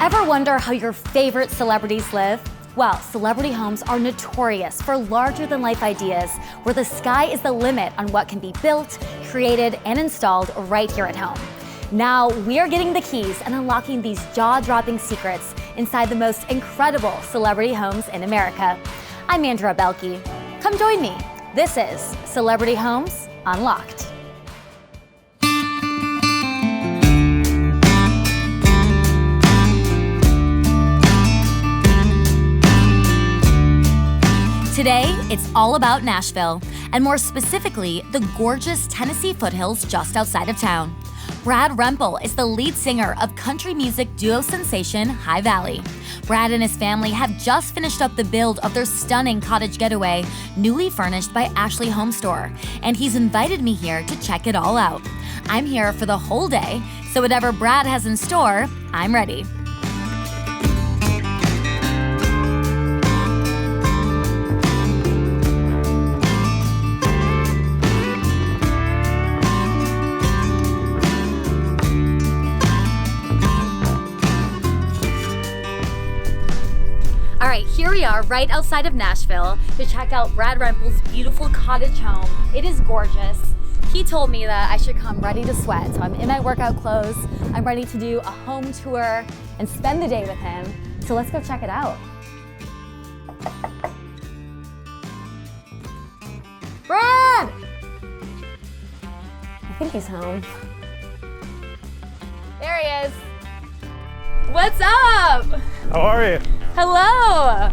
Ever wonder how your favorite celebrities live? Well, celebrity homes are notorious for larger-than-life ideas where the sky is the limit on what can be built, created, and installed right here at home. Now, we're getting the keys and unlocking these jaw-dropping secrets inside the most incredible celebrity homes in America. I'm Andrea Belke. Come join me. This is Celebrity Homes Unlocked. Today, it's all about Nashville, and more specifically, the gorgeous Tennessee foothills just outside of town. Brad Rempel is the lead singer of country music duo sensation High Valley. Brad and his family have just finished up the build of their stunning Cottage Getaway, newly furnished by HomeStore, and he's invited me here to check it all out. I'm here for the whole day, so whatever Brad has in store, I'm ready. All right, here we are right outside of Nashville to check out Brad Rempel's beautiful cottage home. It is gorgeous. He told me that I should come ready to sweat, so I'm in my workout clothes. I'm ready to do a home tour and spend the day with him. So let's go check it out. Brad! I think he's home. There he is. What's up? How are you? Hello.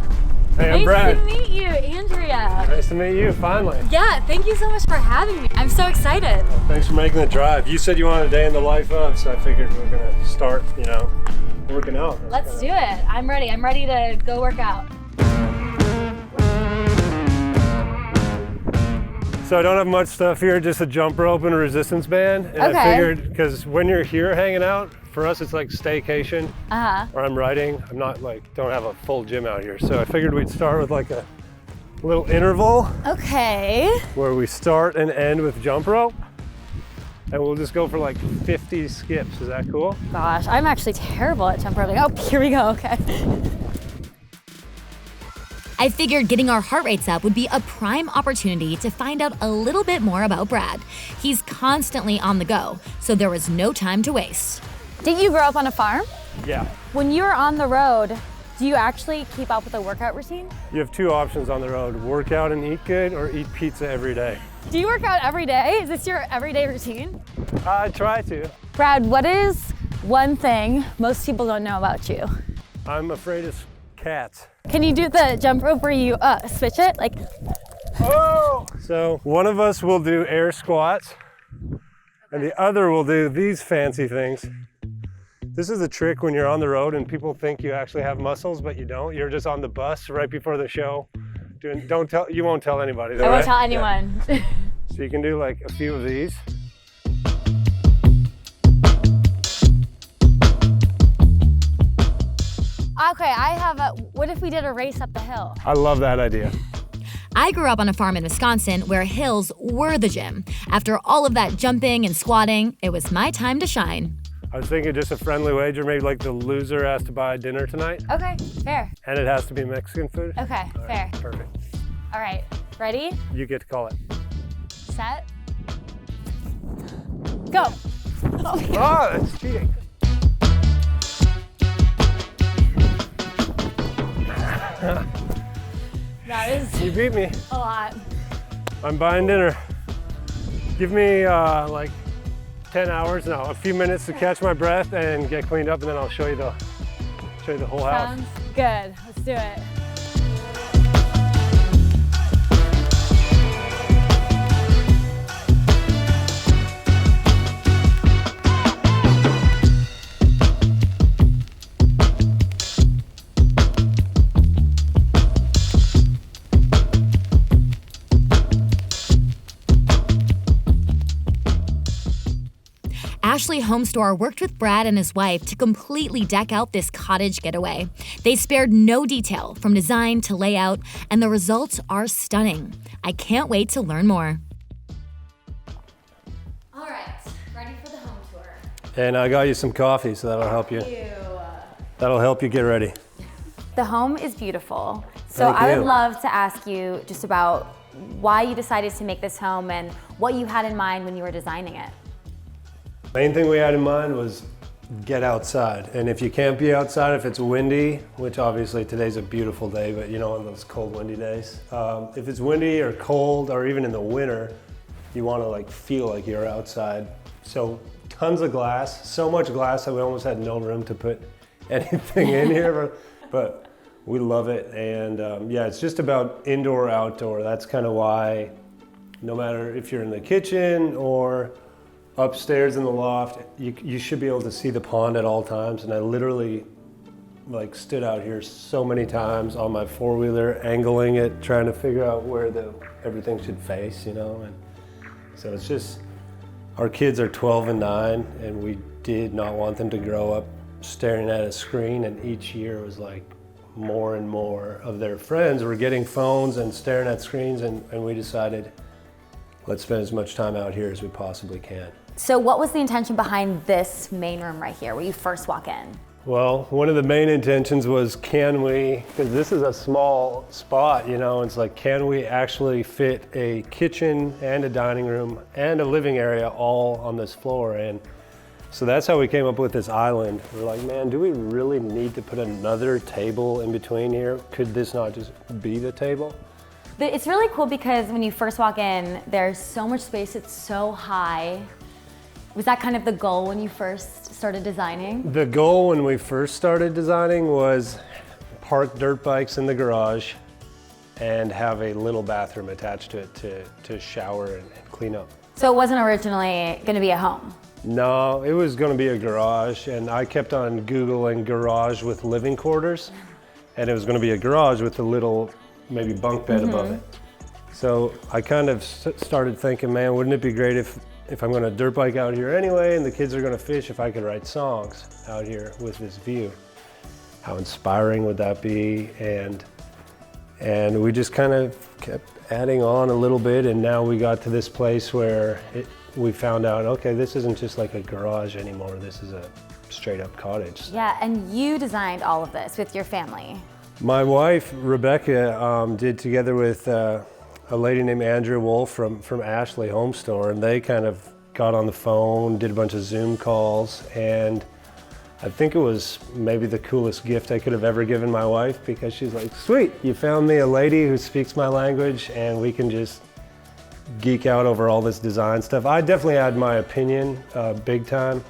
Hey, I'm Brad. Nice to meet you, Andrea. Nice to meet you, finally. Yeah, thank you so much for having me. I'm so excited. Well, thanks for making the drive. You said you wanted a day in the life of, so I figured we were gonna start, working out. Let's do it. I'm ready. I'm ready to go work out. So I don't have much stuff here, just a jump rope and a resistance band. And Okay. I figured, because when you're here hanging out, for us it's like staycation, or I'm writing. I'm not don't have a full gym out here. So I figured we'd start with like a little interval. Okay. Where we start and end with jump rope. And we'll just go for like 50 skips. Is that cool? Gosh, I'm actually terrible at jump roping. Oh, here we go. Okay. I figured getting our heart rates up would be a prime opportunity to find out a little bit more about Brad. He's constantly on the go, so there was no time to waste. Didn't you grow up on a farm? Yeah. When you're on the road, do you actually keep up with a workout routine? You have two options on the road, work out and eat good, or eat pizza every day. Do you work out every day? Is this your everyday routine? I try to. Brad, what is one thing most people don't know about you? I'm afraid of cats. Can you do the jump rope where you switch it? Like, oh! So one of us will do air squats, and the other will do these fancy things. This is a trick when you're on the road and people think you actually have muscles, but you don't. You're just on the bus right before the show. You won't tell anybody though, I won't right? tell anyone. Yeah. So you can do like a few of these. Okay, what if we did a race up the hill? I love that idea. I grew up on a farm in Wisconsin where hills were the gym. After all of that jumping and squatting, it was my time to shine. I was thinking just a friendly wager, maybe like the loser has to buy dinner tonight. Okay, fair. And it has to be Mexican food. Okay, All fair. right, perfect. All right, ready? You get to call it. Set. Go. Oh, my God. Oh, that's cheating. That is You beat me. a lot. I'm buying dinner. Give me like 10 hours, no, a few minutes to catch my breath and get cleaned up, and then I'll show you the whole house. Sounds good. Let's do it. HomeStore worked with Brad and his wife to completely deck out this cottage getaway. They spared no detail from design to layout, and the results are stunning. I can't wait to learn more. All right, ready for the home tour. And I got you some coffee, so that'll help you. Thank you. That'll help you get ready. The home is beautiful. So Thank I you. would love to ask you just about why you decided to make this home and what you had in mind when you were designing it. Main thing we had in mind was get outside. And if you can't be outside, if it's windy, which obviously today's a beautiful day, but you know, on those cold, windy days, if it's windy or cold, or even in the winter, you want to like feel like you're outside. So tons of glass, so much glass that we almost had no room to put anything in here, but we love it. And yeah, it's just about indoor, outdoor. That's kind of why, no matter if you're in the kitchen or upstairs in the loft, you should be able to see the pond at all times. And I literally like stood out here so many times on my four-wheeler, angling it, trying to figure out where everything should face, you know. And so it's just, our kids are 12 and 9, and we did not want them to grow up staring at a screen. And each year was like more and more of their friends were getting phones and staring at screens, and we decided, let's spend as much time out here as we possibly can. So what was the intention behind this main room right here where you first walk in? Well, one of the main intentions was, can we, because this is a small spot, you know, it's like, can we actually fit a kitchen and a dining room and a living area all on this floor? And so that's how we came up with this island. We're like, man, do we really need to put another table in between here? Could this not just be the table? It's really cool because when you first walk in, there's so much space, it's so high. Was that kind of the goal when you first started designing? The goal when we first started designing was park dirt bikes in the garage and have a little bathroom attached to it to shower and clean up. So it wasn't originally going to be a home? No, it was going to be a garage, and I kept on Googling garage with living quarters, and it was going to be a garage with a little maybe bunk bed above it. So I kind of started thinking, man, wouldn't it be great if I'm going to dirt bike out here anyway and the kids are going to fish, if I could write songs out here with this view? How inspiring would that be? And we just kind of kept adding on a little bit, and now we got to this place where we found out, okay, this isn't just like a garage anymore, this is a straight up cottage. Yeah, and you designed all of this with your family. My wife, Rebecca, did together with a lady named Andrea Wolf from Ashley HomeStore, and they kind of got on the phone, did a bunch of Zoom calls, and I think it was maybe the coolest gift I could have ever given my wife, because she's like, sweet, you found me a lady who speaks my language and we can just geek out over all this design stuff. I definitely had my opinion big time,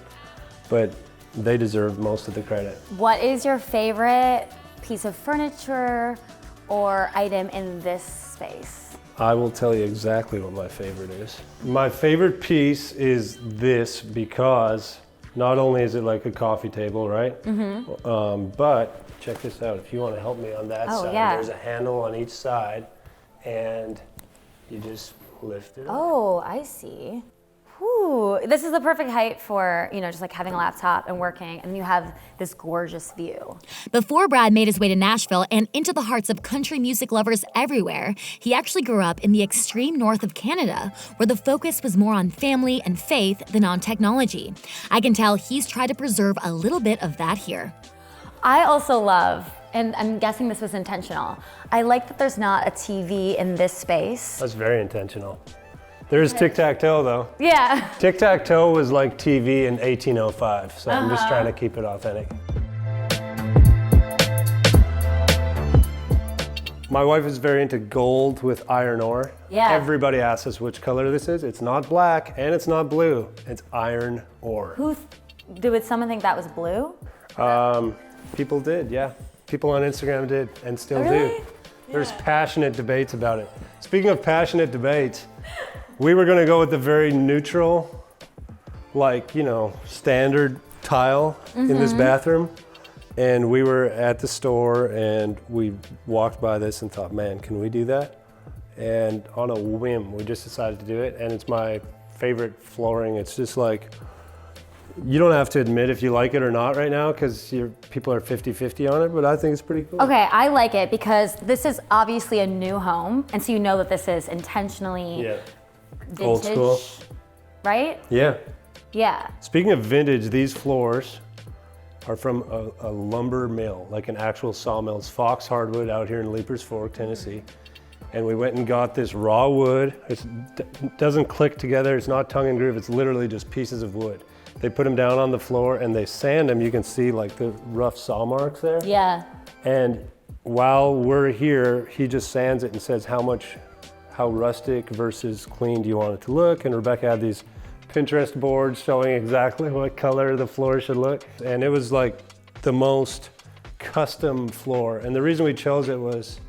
but they deserve most of the credit. What is your favorite piece of furniture or item in this space? I will tell you exactly what my favorite is. My favorite piece is this, because not only is it like a coffee table, right? But check this out. If you want to help me on that side, there's a handle on each side, and you just lift it up. Oh, I see. Whew. This is the perfect height for, just like having a laptop and working, and you have this gorgeous view. Before Brad made his way to Nashville and into the hearts of country music lovers everywhere, he actually grew up in the extreme north of Canada, where the focus was more on family and faith than on technology. I can tell he's tried to preserve a little bit of that here. I also love, and I'm guessing this was intentional, I like that there's not a TV in this space. That's very intentional. There's tic-tac-toe though. Yeah. Tic-tac-toe was like TV in 1805, so I'm just trying to keep it authentic. My wife is very into gold with iron ore. Yeah. Everybody asks us which color this is. It's not black and it's not blue. It's iron ore. Would someone think that was blue? People did, yeah. People on Instagram did and still Really? do. There's passionate debates about it. Speaking of passionate debates, we were gonna go with the very neutral, standard tile in this bathroom. And we were at the store and we walked by this and thought, man, can we do that? And on a whim, we just decided to do it. And it's my favorite flooring. It's just like, you don't have to admit if you like it or not right now, because people are 50-50 on it, but I think it's pretty cool. Okay, I like it because this is obviously a new home, and so you know that this is intentionally vintage, old school, right? Yeah. Yeah. Speaking of vintage, these floors, are from a lumber mill, like an actual sawmill. It's Fox Hardwood out here in Leapers Fork, Tennessee. And we went and got this raw wood. It doesn't click together, it's not tongue and groove, it's literally just pieces of wood. They put them down on the floor and they sand them. You can see like the rough saw marks there. Yeah. And while we're here, he just sands it and says how rustic versus clean do you want it to look? And Rebecca had these Pinterest boards showing exactly what color the floor should look. And it was like the most custom floor. And the reason we chose it was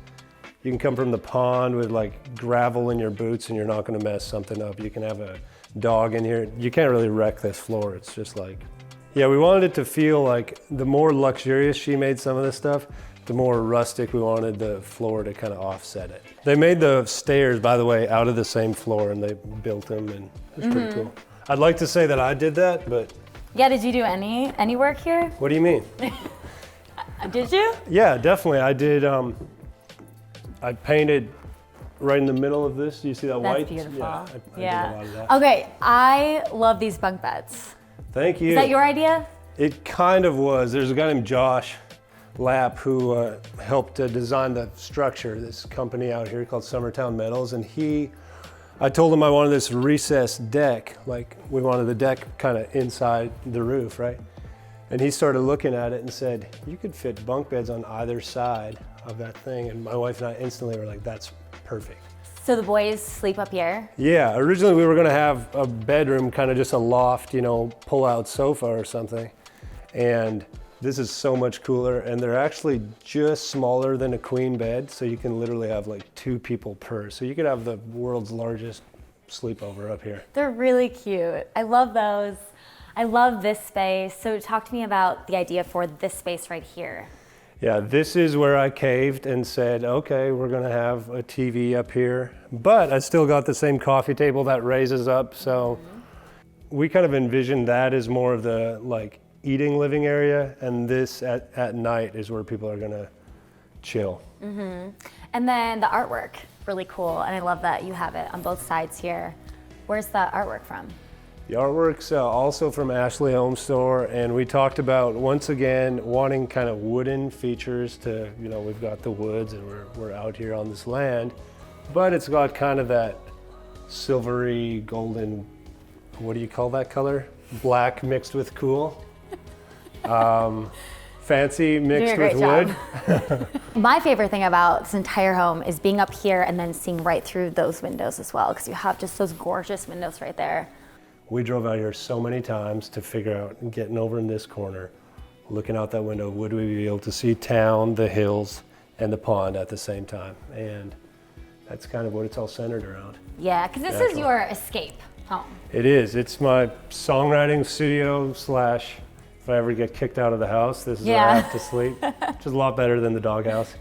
you can come from the pond with like gravel in your boots and you're not gonna mess something up. You can have a dog in here. You can't really wreck this floor. It's just like, yeah, we wanted it to feel like the more luxurious she made some of this stuff, the more rustic we wanted the floor to kind of offset it. They made the stairs, by the way, out of the same floor and they built them and it was pretty cool. I'd like to say that I did that, but. Yeah, did you do any work here? What do you mean? Did you? Yeah, definitely. I did, I painted right in the middle of this. Do you see that white? That's beautiful. Yeah, I did a lot of that. Okay, I love these bunk beds. Thank you. Is that your idea? It kind of was. There's a guy named Josh Lapp who helped design the structure, this company out here called Summertown Metals, and I told him I wanted this recessed deck, like we wanted the deck kind of inside the roof, right? And he started looking at it and said, you could fit bunk beds on either side of that thing. And my wife and I instantly were like, that's perfect. So the boys sleep up here? Yeah, originally we were gonna have a bedroom, kind of just a loft, pull out sofa or something. And this is so much cooler, and they're actually just smaller than a queen bed, so you can literally have like 2 people per. So you could have the world's largest sleepover up here. They're really cute. I love those. I love this space. So talk to me about the idea for this space right here. Yeah, this is where I caved and said, okay, we're gonna have a TV up here, but I still got the same coffee table that raises up, so we kind of envisioned that as more of the like eating living area, and this at night is where people are gonna chill. And then the artwork, really cool, and I love that you have it on both sides here. Where's the artwork from? The artwork's also from Ashley HomeStore, and we talked about, once again, wanting kind of wooden features to, we've got the woods and we're out here on this land, but it's got kind of that silvery, golden, what do you call that color? Black mixed with cool. Fancy mixed with wood. My favorite thing about this entire home is being up here and then seeing right through those windows as well, because you have just those gorgeous windows right there. We drove out here so many times to figure out, getting over in this corner, looking out that window, would we be able to see town, the hills, and the pond at the same time? And that's kind of what it's all centered around. Yeah, because this is your escape home. It is. It's my songwriting studio / if I ever get kicked out of the house, this is where I have to sleep, which is a lot better than the doghouse.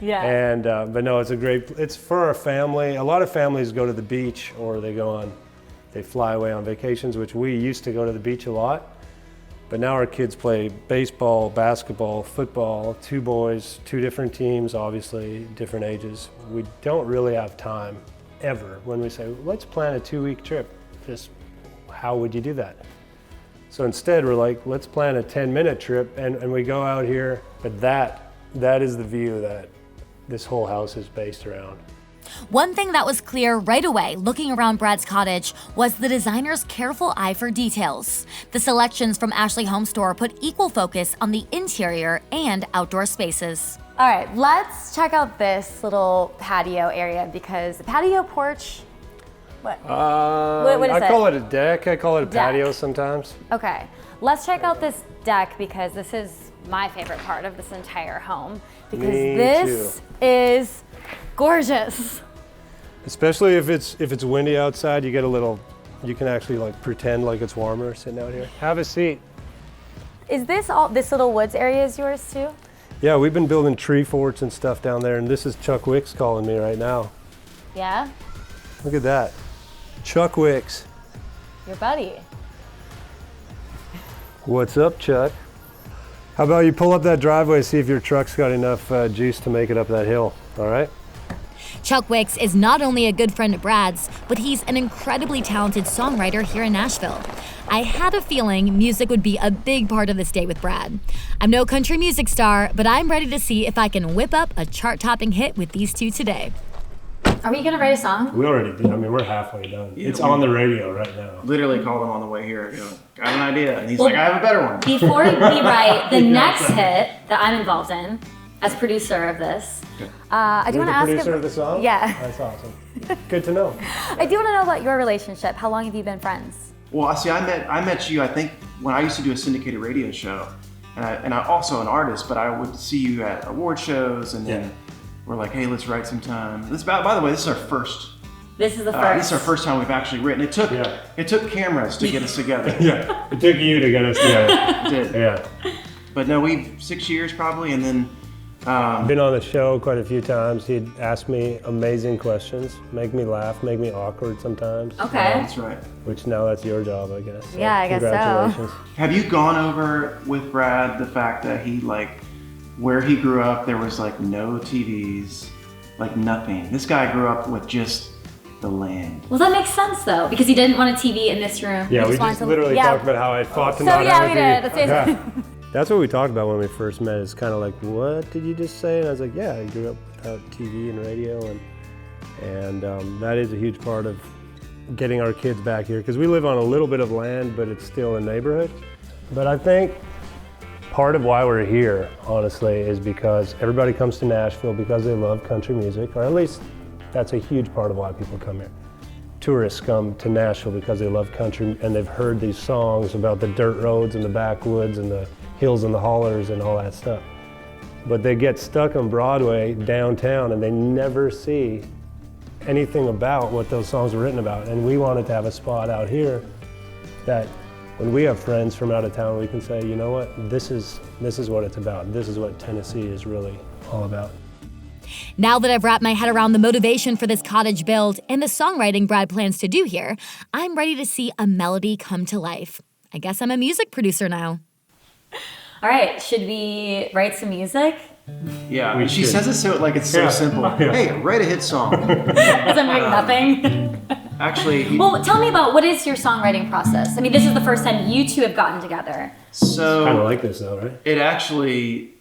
Yeah. And, but no, it's for our family. A lot of families go to the beach or they fly away on vacations, which we used to go to the beach a lot. But now our kids play baseball, basketball, football, 2 boys, 2 different teams, obviously, different ages. We don't really have time ever when we say, let's plan a 2-week trip. Just how would you do that? So instead we're like, let's plan a 10-minute trip and we go out here, but that is the view that this whole house is based around. One thing that was clear right away looking around Brad's cottage was the designer's careful eye for details. The selections from Ashley HomeStore put equal focus on the interior and outdoor spaces. All right, let's check out this little patio area, because the patio porch, what is I call it a deck. I call it a patio sometimes. Okay, let's check out this deck, because this is my favorite part of this entire home, because this is gorgeous. Especially if it's windy outside, you can actually like pretend like it's warmer sitting out here. Have a seat. Is this little woods area is yours too? Yeah, we've been building tree forts and stuff down there, and this is Chuck Wicks calling me right now. Yeah? Look at that. Chuck Wicks. Your buddy. What's up, Chuck? How about you pull up that driveway, see if your truck's got enough juice to make it up that hill, all right? Chuck Wicks is not only a good friend of Brad's, but he's an incredibly talented songwriter here in Nashville. I had a feeling music would be a big part of this day with Brad. I'm no country music star, but I'm ready to see if I can whip up a chart-topping hit with these two today. Are we gonna write a song? We already did. I mean, we're halfway done. Yeah, it's on the radio right now. Literally called him on the way here. I go, got an idea. And he's like, I have a better one. Before we write the next hit that I'm involved in, as producer of this, I do want to ask. Producer of the song? Yeah. That's awesome. Good to know. I do want to know about your relationship. How long have you been friends? Well, see, I met you, I think, when I used to do a syndicated radio show. And I also an artist, but I would see you at award shows, and then we're like, hey, let's write some time. By the way, this is our first. This is the first. This is our first time we've actually written. It took cameras to get us together. Yeah, it took you to get us together. It did. Yeah. But no, 6 years probably, and then. Been on the show quite a few times. He'd ask me amazing questions, make me laugh, make me awkward sometimes. Okay. That's right. Which now that's your job, I guess. So Yeah, I guess so. congratulations. Have you gone over with Brad the fact that he, like, where he grew up, there was like no TVs, like nothing. This guy grew up with just the land. Well, that makes sense though, because he didn't want a TV in this room. Yeah, we wanted just to- literally talked about how I fought to So not yeah, have we a did. TV. That's basically. Yeah. That's what we talked about when we first met. It's kind of like, what did you just say? And I was like, yeah, I grew up without TV and radio, and that is a huge part of getting our kids back here, because we live on a little bit of land, but it's still a neighborhood. But I think part of why we're here, honestly, is because everybody comes to Nashville because they love country music, or at least that's a huge part of why people come here. Tourists come to Nashville because they love country, and they've heard these songs about the dirt roads and the backwoods and the hills and the hollers and all that stuff. But they get stuck on Broadway downtown and they never see anything about what those songs were written about. And we wanted to have a spot out here that when we have friends from out of town, we can say, you know what, this is what it's about. This is what Tennessee is really all about. Now that I've wrapped my head around the motivation for this cottage build and the songwriting Brad plans to do here, I'm ready to see a melody come to life. I guess I'm a music producer now. All right, should we write some music? Yeah, she says it so like it's so simple. Yeah. Hey, write a hit song. As I'm doing nothing. Actually, Well, tell me about what is your songwriting process? I mean, this is the first time you two have gotten together. so Kind of like this though, right? it actually,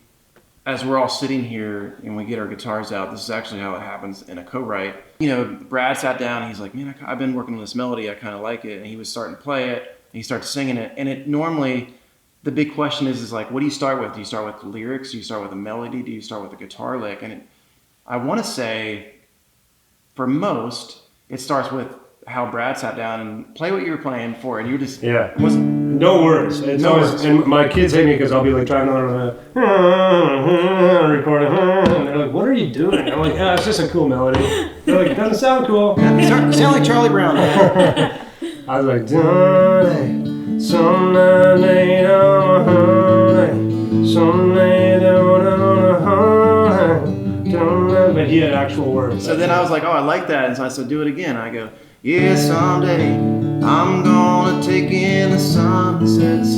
as we're all sitting here and we get our guitars out, this is actually how it happens in a co-write. You know, Brad sat down and he's like, man, I've been working on this melody, I kind of like it. And he was starting to play it, and he started singing it. And it normally, the big question is like, what do you start with? Do you start with the lyrics? Do you start with a melody? Do you start with a guitar lick? And I want to say, for most, it starts with how Brad sat down and play what you were playing for, and you just No words. It's No always, words. and my kids hate me because I'll be like trying to record, and they're like, "What are you doing?" I'm like, "Yeah, it's just a cool melody." They're like, "It doesn't sound cool." sound like Charlie Brown. I was like, "Someday, someday, someday, but he had actual words. So then I was like, oh, I like that. And so I said, do it again. I go, yeah, someday I'm gonna take in the sunsets,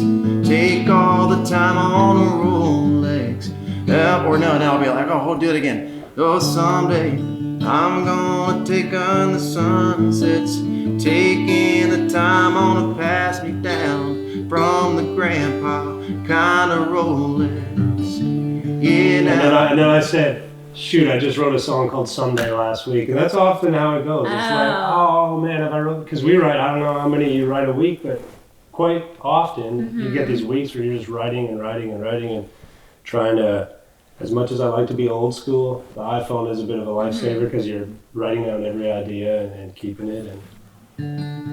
take all the time on the Rolex. Or no, now I'll be like, oh, do it again. Oh, someday I'm gonna take in the sunsets, take in the time on to pass me down from the grandpa kind of Rolex. Yeah, now. And then I said, shoot, I just wrote a song called Someday last week. And that's often how it goes. It's like, oh man, have I wrote, because we write, I don't know how many you write a week, but quite often you get these weeks where you're just writing and trying to, as much as I like to be old school, the iPhone is a bit of a lifesaver because you're writing down every idea and keeping it. And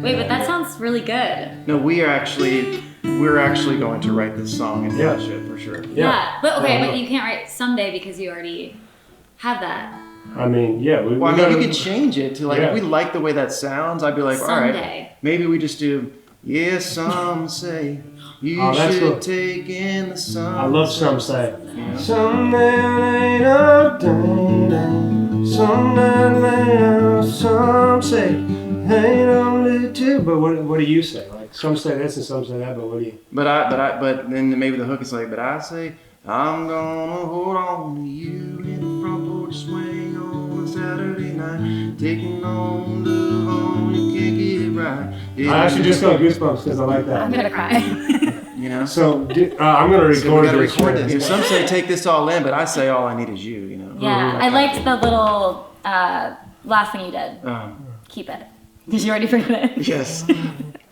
Wait, but that sounds really good. No, we're actually going to write this song and finish it for sure. Yeah. But okay, but you can't write someday because you already have that. I mean, yeah. Well, I mean, you could change it to like, if we like the way that sounds, I'd be like, all right, Someday. maybe we just do, yeah, some say you that's should cool. take in the sun. I love Some Say. Yeah. Someday later, someday later, some say, ain't only two. But what do you say? Like, some say this and some say that, but what do you? But then maybe the hook is like, but I say, I'm gonna hold on to you in the front porch swing on the Saturday night, taking on love on you can't get it right. Yeah. I actually just got goosebumps because I like that. I'm gonna cry. You know? So I'm gonna record So we gotta this. record this. You know, some say take this all in, but I say all I need is you, you know? Yeah, I liked the little last thing you did. Keep it. Did you already forget it? Yes.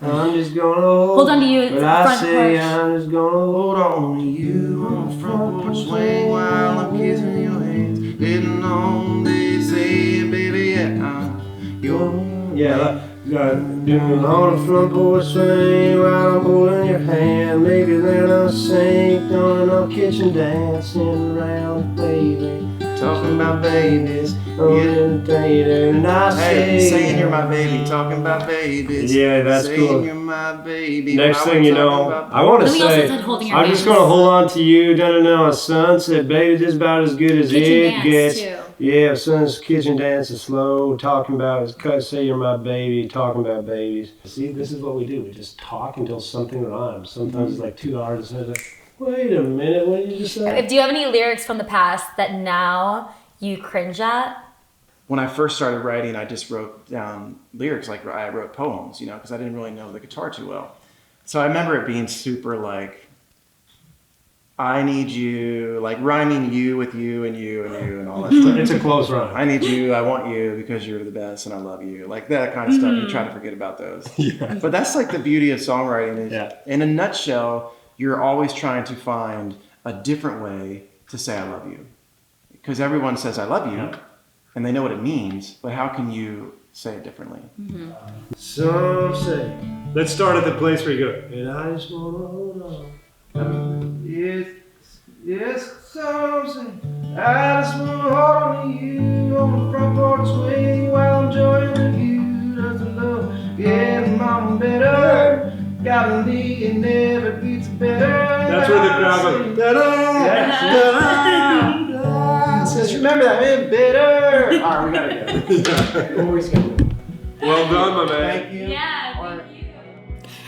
I'm just gonna hold on to you, but I front say porch. I'm just gonna hold On to you on the front porch swing while I'm kissing your hands. Getting on, they say, baby, yeah, I'm your doing on the front porch swing while I'm holding your hand. Maybe then I'll sing on our kitchen dancing around, baby. talking about babies. And I Hey, say, saying you're my baby, talking about babies. Yeah, that's saying cool. You're my baby. next While thing we're you talking know, about I want to Then we also say, said holding your I'm just hands. gonna hold on to you down on a sunset, baby, just about as good as Kitchen it dance, gets. too. Yeah, son's kitchen dance is slow, talking about say you're my baby, talking about babies. See, this is what we do. We just talk until something rhymes. Sometimes it's like 2 hours and it's like, wait a minute, what did you just say? Do you have any lyrics from the past that now you cringe at? When I first started writing, I just wrote down lyrics, like I wrote poems, you know, because I didn't really know the guitar too well. So I remember it being super like, I need you, like rhyming you with you and you and you and all that stuff. It's a close rhyme. I need you, I want you because you're the best and I love you. Like that kind of stuff. You try to forget about those. Yeah. But that's like the beauty of songwriting is, Yeah. in a nutshell, you're always trying to find a different way to say I love you. Because everyone says I love you and they know what it means, but how can you say it differently? Some say, Let's start at the place where you go. and I just wanna hold on. Yes, yes, some say, I just wanna hold on to you on the front porch swing while I'm enjoying the view. Doesn't love getting mom better. Gotta lead and never beats better. That's where the crowd goes. Just remember that, man, better. All right, we gotta go. Always gonna do. Well done, my man. Thank you.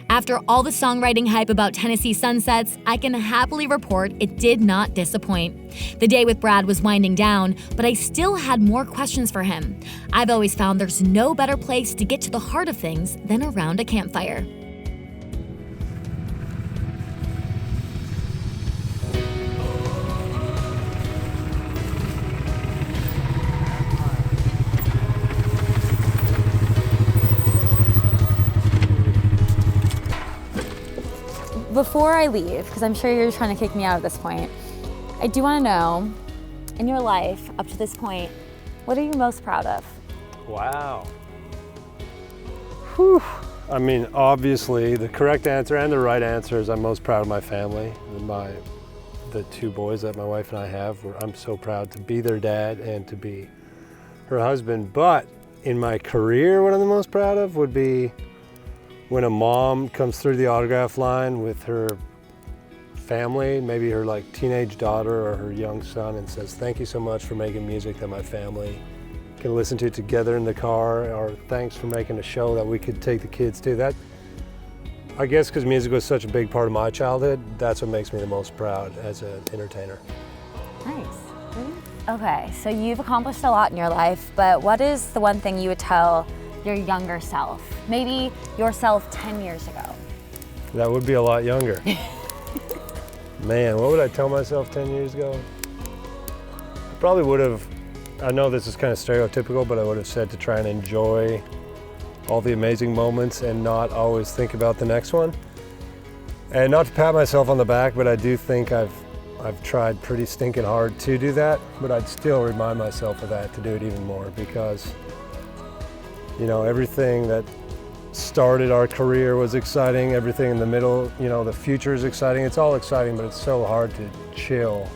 After all the songwriting hype about Tennessee sunsets, I can happily report it did not disappoint. The day with Brad was winding down, but I still had more questions for him. I've always found there's no better place to get to the heart of things than around a campfire. Before I leave, because I'm sure you're trying to kick me out at this point, I do want to know, in your life up to this point, what are you most proud of? Wow. Whew. I mean, obviously, the correct answer and the right answer is I'm most proud of my family, the two boys that my wife and I have. I'm so proud to be their dad and to be her husband. But in my career, what I'm the most proud of would be when a mom comes through the autograph line with her family, maybe her like teenage daughter or her young son, and says, "Thank you so much for making music that my family can listen to together in the car," or "Thanks for making a show that we could take the kids to." That, I guess because music was such a big part of my childhood, that's what makes me the most proud as an entertainer. Nice. Okay, so you've accomplished a lot in your life, but what is the one thing you would tell your younger self? Maybe yourself 10 years ago. That would be a lot younger. Man, what would I tell myself 10 years ago? I probably would have, I know this is kind of stereotypical, but I would have said to try and enjoy all the amazing moments and not always think about the next one. And not to pat myself on the back, but I do think I've tried pretty stinking hard to do that, but I'd still remind myself of that to do it even more, because you know, everything that started our career was exciting. Everything in the middle, you know, the future is exciting. It's all exciting, but it's so hard to chill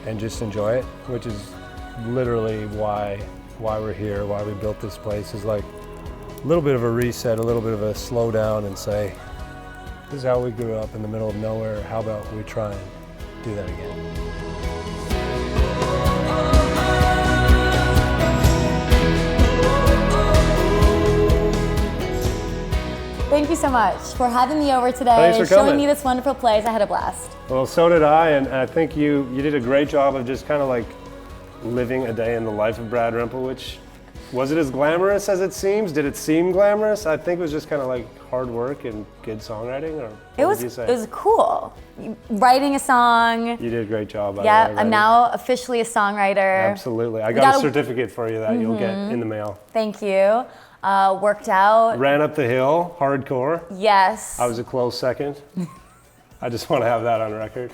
and just enjoy it, which is literally why we're here, why we built this place, is like a little bit of a reset, a little bit of a slow down and say, this is how we grew up in the middle of nowhere. How about we try and do that again? Thank you so much for having me over today, Thanks for showing coming. me this wonderful place. I had a blast. Well, so did I, and I think you did a great job of just kind of like living a day in the life of Brad Rempel, which, was it as glamorous as it seems? Did it seem glamorous? I think it was just kind of like hard work and good songwriting, or what did you say? It was cool. Writing a song. You did a great job. Yeah, I'm now officially a songwriter. Absolutely. I got a certificate for you that you'll get in the mail. Thank you. Worked out. Ran up the hill, hardcore. Yes. I was a close second. I just want to have that on record.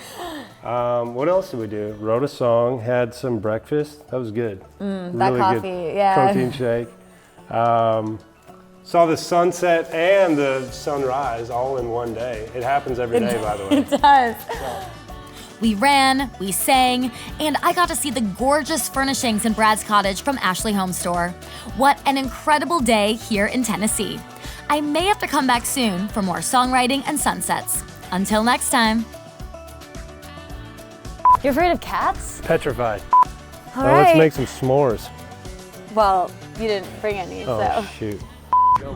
What else did we do? Wrote a song, had some breakfast. That was good. That coffee, good yeah. protein shake. Saw the sunset and the sunrise all in one day. It happens every day, by the way. It does. We ran, we sang, and I got to see the gorgeous furnishings in Brad's cottage from Ashley HomeStore. What an incredible day here in Tennessee. I may have to come back soon for more songwriting and sunsets. Until next time. You're afraid of cats? Petrified. All Now let's right. make some s'mores. Well, you didn't bring any, Oh, so. shoot. Oh,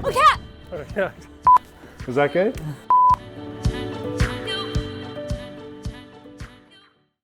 cat! Was that good?